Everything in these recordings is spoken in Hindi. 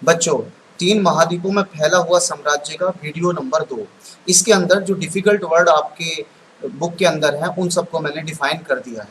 बच्चों, 3 महाद्वीपों में फैला हुआ साम्राज्य का वीडियो नंबर 2। इसके अंदर जो डिफिकल्ट वर्ड आपके बुक के अंदर है उन सबको मैंने डिफाइन कर दिया है।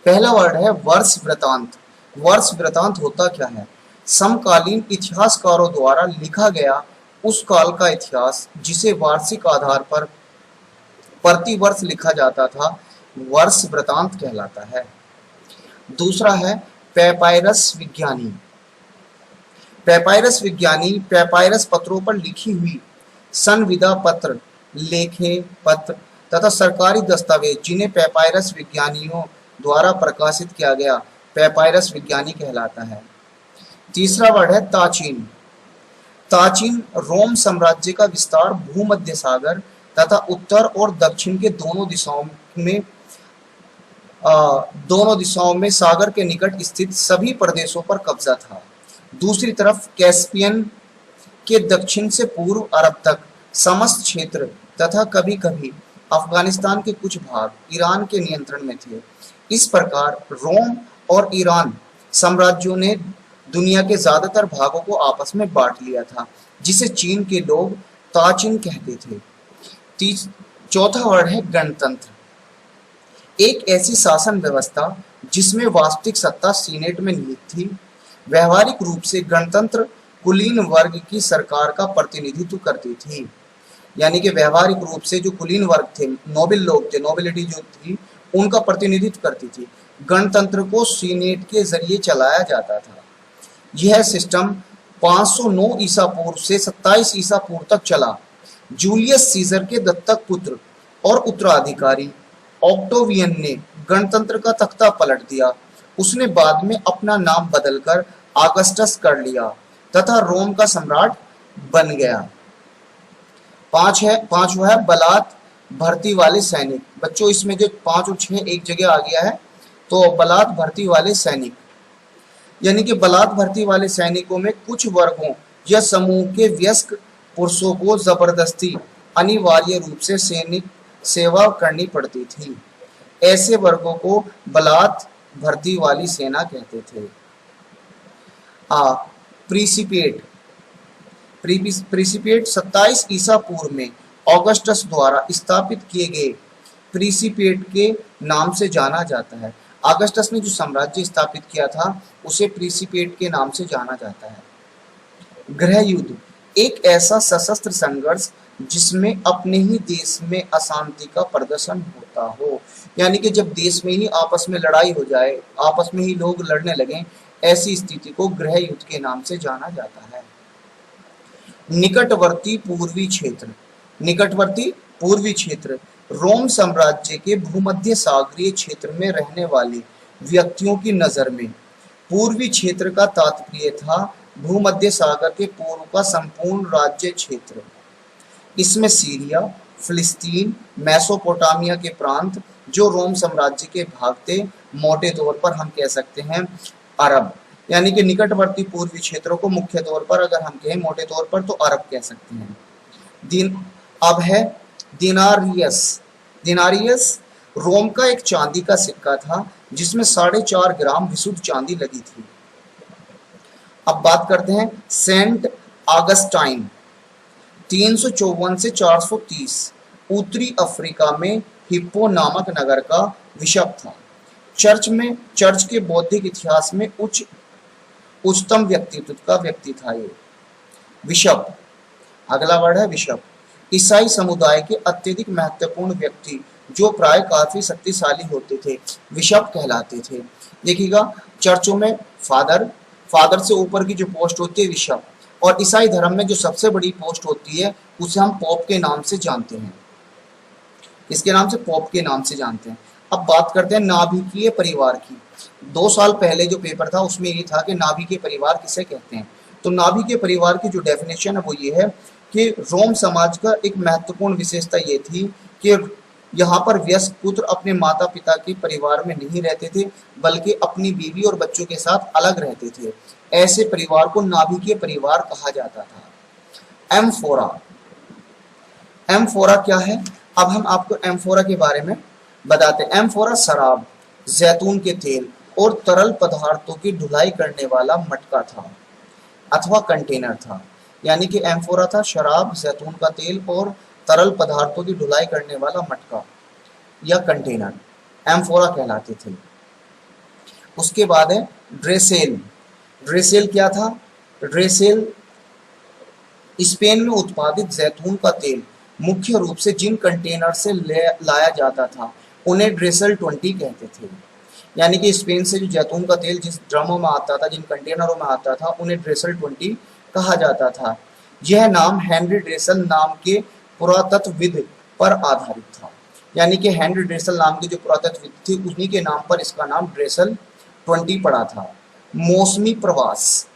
पहला वर्ड है वर्ष वृतांत। वर्ष वृतांत होता क्या है? समकालीन इतिहासकारों द्वारा लिखा गया उस काल का इतिहास जिसे वार्षिक आधार पर प्रति वर्ष लिखा जाता था, वर्ष वृतांत कहलाता है। दूसरा है पैपायरस विज्ञानी। पैपायरस विज्ञानी पैपायरस पत्रों पर लिखी हुई संविदा पत्र, लेखे पत्र तथा सरकारी दस्तावेज जिन्हें पैपायरस विज्ञानियों द्वारा प्रकाशित किया गया, पैपायरस विज्ञानी कहलाता है। तीसरा वर्ड है ताचीन। ताचीन रोम साम्राज्य का विस्तार भूमध्य सागर तथा उत्तर और दक्षिण के दोनों दिशाओं में सागर के निकट स्थित सभी प्रदेशों पर कब्जा था। दूसरी तरफ कैस्पियन के दक्षिण से पूर्व अरब तक समस्त क्षेत्र तथा कभी कभी अफगानिस्तान के कुछ भाग ईरान के नियंत्रण में थे। इस प्रकार रोम और ईरान साम्राज्यों ने दुनिया के ज्यादातर भागों को आपस में बांट लिया था, जिसे चीन के लोग ताचिन कहते थे। चौथा वर्ड है गणतंत्र। एक ऐसी शासन व्यवस्था जिसमें वास्तविक सत्ता सीनेट में निहित थी। व्यवहारिक रूप से गणतंत्र कुलीन वर्ग की सरकार का प्रतिनिधित्व करती थी। यानी कि व्यवहारिक रूप से जो कुलीन वर्ग थे, नोबल लोग थे, नोबिलिटी जो थी, उनका प्रतिनिधित्व करती थी। गणतंत्र को सीनेट के जरिए चलाया जाता था। यह सिस्टम 509 ईसा पूर्व से 27 ईसा पूर्व तक चला। जूलियस सीजर के दत्तक पुत्र और उत्तराधिकारी ऑक्टोवियन ने गणतंत्र का तख्ता पलट दिया। उसने बाद में अपना नाम बदलकर ऑगस्टस कर लिया तथा रोम का सम्राट बन गया। पांचवा है बलात् भर्ती वाले सैनिक। बच्चों, इसमें जो 5 और 6 एक जगह आ गया है, तो बलात् भर्ती वाले सैनिक यानी कि बलात् भर्ती वाले सैनिकों में कुछ वर्गों या समूह के वयस्क पुरुषों को जबरदस्ती अनिवार्य रूप से सैनिक सेवा करनी पड़ती थी। ऐसे वर्गों को बलात् भर्ती वाली सेना कहते थे। प्रीसिपेट। प्रीसिपेट 27 ईसा पूर्व में ऑगस्टस द्वारा स्थापित किए गए प्रीसिपेट के नाम से जाना जाता है। ऑगस्टस ने जो साम्राज्य स्थापित किया था उसे प्रीसिपेट के नाम से जाना जाता है। गृह युद्ध एक ऐसा सशस्त्र संघर्ष जिसमें अपने ही देश में अशांति का प्रदर्शन होता हो। यानी कि जब देश में ही आपस में लड़ाई हो जाए, आपस में ही लोग लड़ने लगे, ऐसी स्थिति को गृह युद्ध के नाम से जाना जाता है। निकटवर्ती पूर्वी क्षेत्र। निकटवर्ती पूर्वी क्षेत्र रोम साम्राज्य के भूमध्य सागरीय क्षेत्र में रहने वाले व्यक्तियों की नजर में पूर्वी क्षेत्र का तात्पर्य था भूमध्य सागर के पूर्व का संपूर्ण राज्य क्षेत्र। इसमें सीरिया, फिलिस्तीन, मेसोपोटामिया के प्रांत जो रोम साम्राज्य के भाग थे, मोटे तौर पर हम कह सकते हैं अरब। यानी कि निकटवर्ती पूर्वी क्षेत्रों को मुख्य तौर पर अगर हम कहें मोटे तौर पर तो अरब कह सकते हैं। अब है दिनारियस। दिनारियस रोम का एक चांदी का सिक्का था जिसमें 4.5 ग्राम विशुद्ध चांदी लगी थी। अब बात करते हैं सेंट ऑगस्टाइन। 354 से 430 उत्तरी अफ्रीका में हिप्पो नामक नगर का बिशप था। चर्च के बौद्धिक इतिहास में उच्चतम व्यक्तित्व का व्यक्ति था ये बिशप। अगला वर्ड है बिशप। ईसाई समुदाय के अत्यधिक महत्वपूर्ण व्यक्ति जो प्राय काफी शक्तिशाली होते थे, बिशप कहलाते थे। देखिएगा, चर्चों में फादर से ऊपर की जो पोस्ट होती है बिशप, और ईसाई धर्म में जो सबसे बड़ी पोस्ट होती है उसे हम पोप के नाम से जानते हैं। इसके नाम से पोप के नाम से जानते हैं। अब बात करते हैं नाभिकीय परिवार की। 2 साल पहले जो पेपर था उसमें ये था कि नाभिकीय परिवार किसे कहते हैं। तो नाभिकीय परिवार की जो डेफिनेशन है वो ये है कि रोम समाज का एक महत्वपूर्ण विशेषता ये थी कि यहाँ पर वयस्क पुत्र अपने माता पिता के परिवार में नहीं रहते थे, बल्कि अपनी बीवी और बच्चों के साथ अलग रहते थे। ऐसे परिवार को नाभिकीय परिवार कहा जाता था। एम्फोरा। एम्फोरा क्या है? अब हम आपको एम्फोरा के बारे में बताते हैं। एम्फोरा शराब, जैतून के तेल और तरल पदार्थों की ढुलाई करने वाला मटका था। अथवा कंटेनर था, यानी कि एम्फोरा था शराब, जैतून का तेल और तरल पदार्थों की ढुलाई करने वाला मटका या कंटेनर, एम्फोरा कहलाते थे। उसके बाद है ड्रेसेल। ड्रेसेल क्या था? ड्रेसेल स्पेन में उत्पादित जैतून का तेल मुख्य रूप से जिन कंटेनर से लाया जाता था उन्हें ड्रेसल 20 कहते थे। यानी कि स्पेन से जो जैतून का तेल जिस ड्रमों में आता था, जिन कंटेनरों में आता था, उन्हें ड्रेसल 20 कहा जाता था। यह नाम हेनरी ड्रेसल नाम के पुरातत्वविद पर आधारित था। यानी कि हेनरी ड्रेसल नाम के जो पुरातत्वविद थे उन्हीं के नाम पर इसका नाम ड्रेसल 20 पड़ा था। मौसमी प्रवास।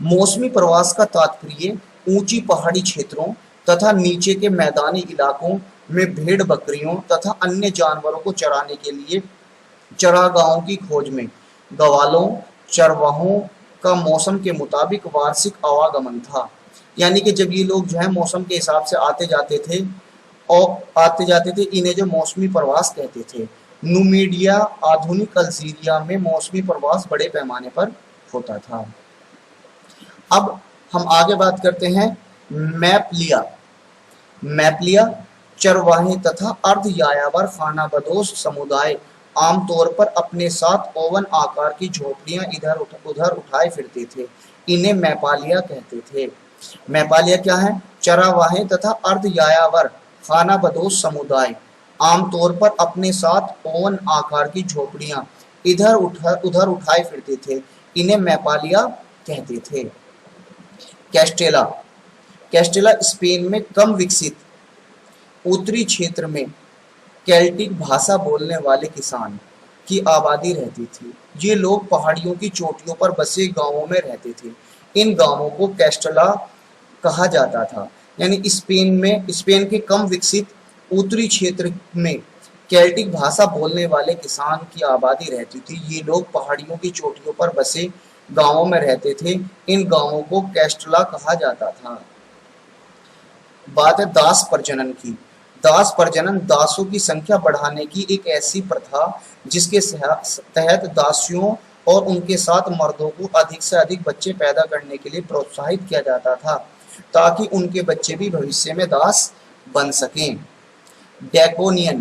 मौसमी प्रवास का तात्पर्य ऊंची पहाड़ी क्षेत्रों तथा नीचे के मैदानी इलाकों में भेड़ बकरियों तथा अन्य जानवरों को चराने के लिए चरागाहों की खोज में गवालों चरवाहों का मौसम के मुताबिक वार्षिक आवागमन था। यानी कि जब ये लोग जो है मौसम के हिसाब से आते जाते थे इन्हें जो मौसमी प्रवास कहते थे। नुमीडिया आधुनिक अल्जीरिया में मौसमी प्रवास बड़े पैमाने पर होता था। अब हम आगे बात करते हैं मैपलिया। मैपलिया चरवाहे तथा अर्ध यायावर खानाबदोश समुदाय आमतौर पर अपने साथ ओवन आकार की झोपड़ियां इधर उधर उठाए फिरते थे। इन्हें मैपालिया कहते थे। मैपालिया क्या है? चरवाहे तथा अर्ध यायावर खानाबदोश समुदाय आमतौर पर अपने साथ ओवन आकार की झोपड़ियां इधर उधर उठाए फिरते थे। इन्हें मैपालिया कहते थे। कैस्टेला। कैस्टेला स्पेन में कम विकसित उत्तरी क्षेत्र में केल्टिक भाषा बोलने वाले किसान की आबादी रहती थी। ये लोग पहाड़ियों की चोटियों पर बसे गांवों में रहते थे। इन गांवों को कैस्टेला कहा जाता था। यानी स्पेन के कम विकसित उत्तरी क्षेत्र में केल्टिक भाषा बोलने वाले किसान की आबादी रहती थी। ये लोग पहाड़ियों की चोटियों पर बसे गांवों में रहते थे। इन गांवों को कैस्टेला कहा जाता था। बात है दास प्रजनन की। दास प्रजनन दासों की संख्या बढ़ाने की एक ऐसी प्रथा जिसके तहत दासियों और उनके साथ मर्दों को अधिक से अधिक बच्चे पैदा करने के लिए प्रोत्साहित किया जाता था ताकि उनके बच्चे भी भविष्य में दास बन सकें। डेकोनियन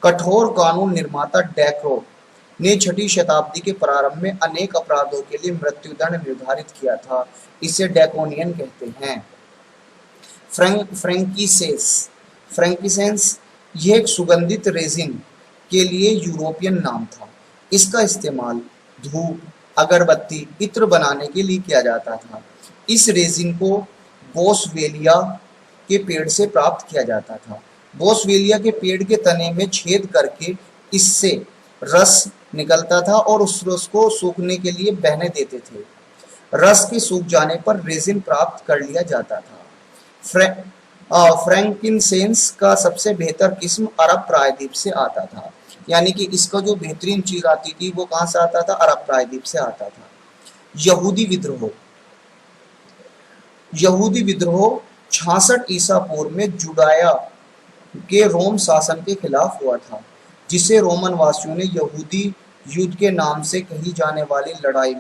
कठोर कानून निर्माता डैक्रो ने 6वीं शताब्दी के प्रारंभ में अनेक अपराधों के लिए मृत्युदंड निर्धारित किया था। इसे डेकोनियन कहते हैं। फ्रैंकिसेंस यह एक सुगंधित रेजिन के लिए यूरोपियन नाम था। इसका इस्तेमाल धूप, अगरबत्ती, इत्र बनाने के लिए किया जाता था। इस रेजिन को बोसवेलिया के पेड़ से प्राप्त किया जाता था। बोसवेलिया के पेड़ के तने में छेद करके इससे रस निकलता था और उस रस को सूखने के लिए बहने देते थे। रस के सूख जाने पर रेजिन प्राप्त कर लिया जाता था। फ्रैंकिनसेंस का सबसे बेहतर किस्म अरब प्रायद्वीप से आता था। यानी कि इसका जो बेहतरीन चीज आती थी वो कहां से आता था? अरब प्रायद्वीप से आता था। यहूदी विद्रोह। यहूदी विद्रोह 66 ईसा पूर्व में जुडाया के रोम शासन के खिलाफ हुआ था, जिसे रोमन वासियों ने यहूदी युद्ध के नाम से कही जाने वाली लड़ाई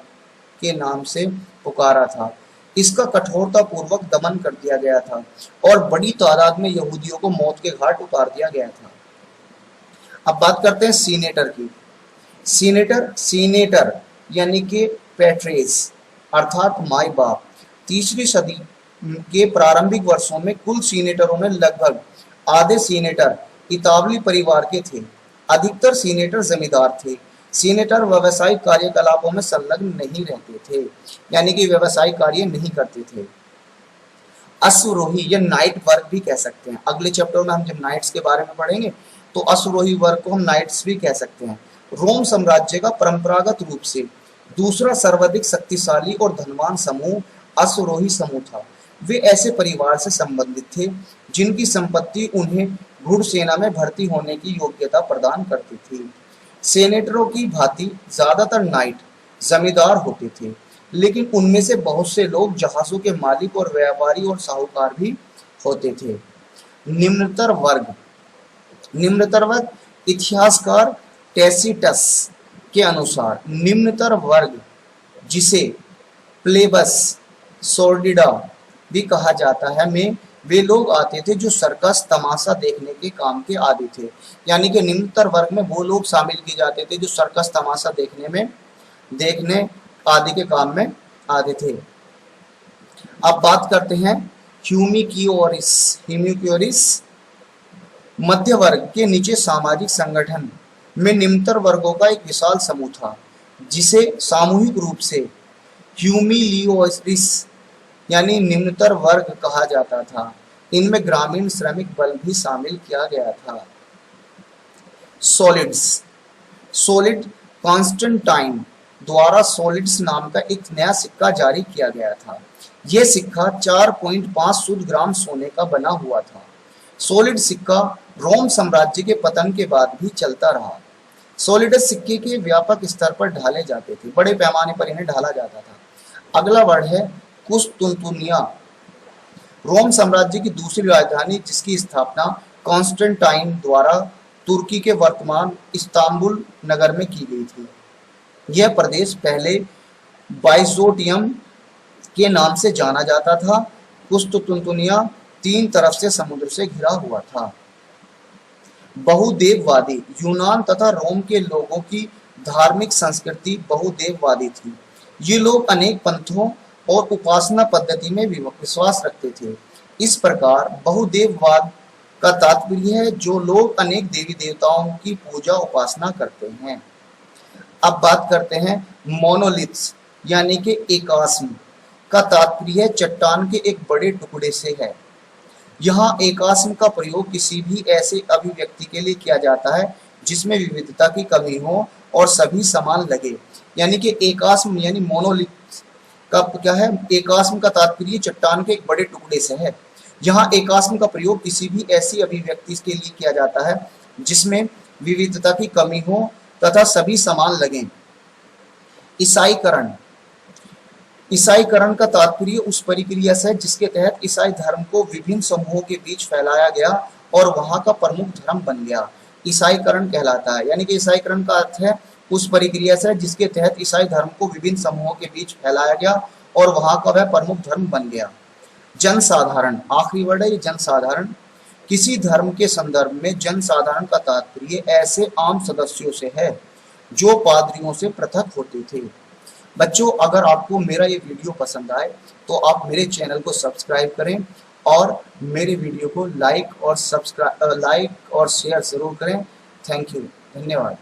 के नाम से पुकारा था। इसका कठोरता पूर्वक दमन कर दिया गया था और बड़ी तादाद में यहूदियों को मौत के घाट उतार दिया गया था। अब बात करते हैं सीनेटर की। सीनेटर यानी कि पैट्रेस अर्थात माई बाप। 3वीं सदी के प्रारंभिक वर्षों में कुल सीनेटरों में लगभग आधे सीनेटर इतावली परिवार के थे। अधिकतर सीनेटर जमींदार थे। सीनेटर व्यावसायिक कार्यकलापों में संलग्न नहीं रहते थे, यानी कि व्यावसायिक कार्य नहीं करते थे। अश्वरोही या नाइट वर्क भी कह सकते हैं। अगले चैप्टर में हम जब नाइट्स के बारे में पढ़ेंगे तो अश्वरोही वर्क को हम नाइट्स भी कह सकते हैं। रोम साम्राज्य का परंपरागत रूप से दूसरा सर्वाधिक शक्तिशाली और धनवान समूह अश्वरोही समूह था। वे ऐसे परिवार से संबंधित थे जिनकी संपत्ति उन्हें घुड़सेना में भर्ती होने की योग्यता प्रदान करती थी। सेनेटरों की भांति ज्यादातर नाइट जमींदार होते थे, लेकिन उनमें से बहुत से लोग जहाजों के मालिक और व्यापारी और साहूकार भी होते थे। निम्नतर वर्ग इतिहासकार टैसिटस के अनुसार निम्नतर वर्ग जिसे प्लेबस सोर्डिडा भी कहा जाता है, में वे लोग आते थे जो सर्कस तमाशा देखने के काम के आदी थे। यानी कि निम्नतर वर्ग में वो लोग शामिल किए जाते थे जो सर्कस तमाशा देखने आदि के काम में आते थे। अब बात करते हैं ह्यूमिक्यूरिस। मध्य वर्ग के नीचे सामाजिक संगठन में निम्नतर वर्गों का एक विशाल समूह था, जिसे सामूहिक रूप से ह्यूमिलियोरिस यानी निम्नतर वर्ग कहा जाता था। इनमें ग्रामीण श्रमिक बल भी शामिल किया गया था। सोलिड कॉन्स्टेंटाइन द्वारा सोलिड्स नाम का एक नया सिक्का जारी किया गया था। यह सिक्का 4.5 शुद्ध ग्राम सोने का बना हुआ था। सोलिड सिक्का रोम साम्राज्य के पतन के बाद भी चलता रहा। सोलिडस सिक्के के व्यापक स्तर पर ढाले जाते थे, बड़े पैमाने पर इन्हें ढाला जाता था। अगला वर्ड है कुस्तुनतुनिया। रोम साम्राज्य की दूसरी राजधानी, जिसकी स्थापना कॉन्स्टेंटाइन द्वारा तुर्की के वर्तमान इस्तांबुल नगर में की गई थी। यह प्रदेश पहले बाइजोटियम के नाम से जाना जाता था। कुस्तुनतुनिया 3 तरफ से समुद्र से घिरा हुआ था। बहुदेववादी। यूनान तथा रोम के लोगों की धार्मिक संस्कृति बहुदेववादी थी। ये लोग अनेक पंथों और उपासना पद्धति में विश्वास रखते थे। इस प्रकार बहुदेववाद का तात्पर्य है जो लोग अनेक देवी देवताओं की पूजा उपासना करते हैं। अब बात करते हैं मोनोलिथ्स यानी कि एकास्म का तात्पर्य चट्टान के एक बड़े टुकड़े से है। यहाँ एकास्म का प्रयोग किसी भी ऐसे अभिव्यक्ति के लिए किया जाता है जिसमें विविधता की कमी हो और सभी समान लगे। यानी कि एकास्म यानी मोनोलिथ का क्या है, एकास्म का तात्पर्य चट्टान के एक बड़े टुकड़े से है। यहाँ एकास्म का प्रयोग किसी भी ऐसी अभिव्यक्ति के लिए किया जाता है जिसमें विविधता की कमी हो तथा सभी समान लगें। ईसाईकरण का तात्पर्य उस प्रक्रिया से जिसके तहत ईसाई धर्म को विभिन्न समूहों के बीच फैलाया गया और वहां का प्रमुख धर्म बन गया, ईसाईकरण कहलाता है। यानी कि ईसाईकरण का अर्थ है उस प्रक्रिया से जिसके तहत ईसाई धर्म को विभिन्न समूहों के बीच फैलाया गया और वहां का वह प्रमुख धर्म बन गया। जनसाधारण, आखिरी वर्ड है ये जनसाधारण। किसी धर्म के संदर्भ में जनसाधारण का तात्पर्य ऐसे आम सदस्यों से है जो पादरियों से पृथक होते थे। बच्चों, अगर आपको मेरा ये वीडियो पसंद आए तो आप मेरे चैनल को सब्सक्राइब करें और मेरे वीडियो को लाइक और शेयर जरूर करें। थैंक यू, धन्यवाद।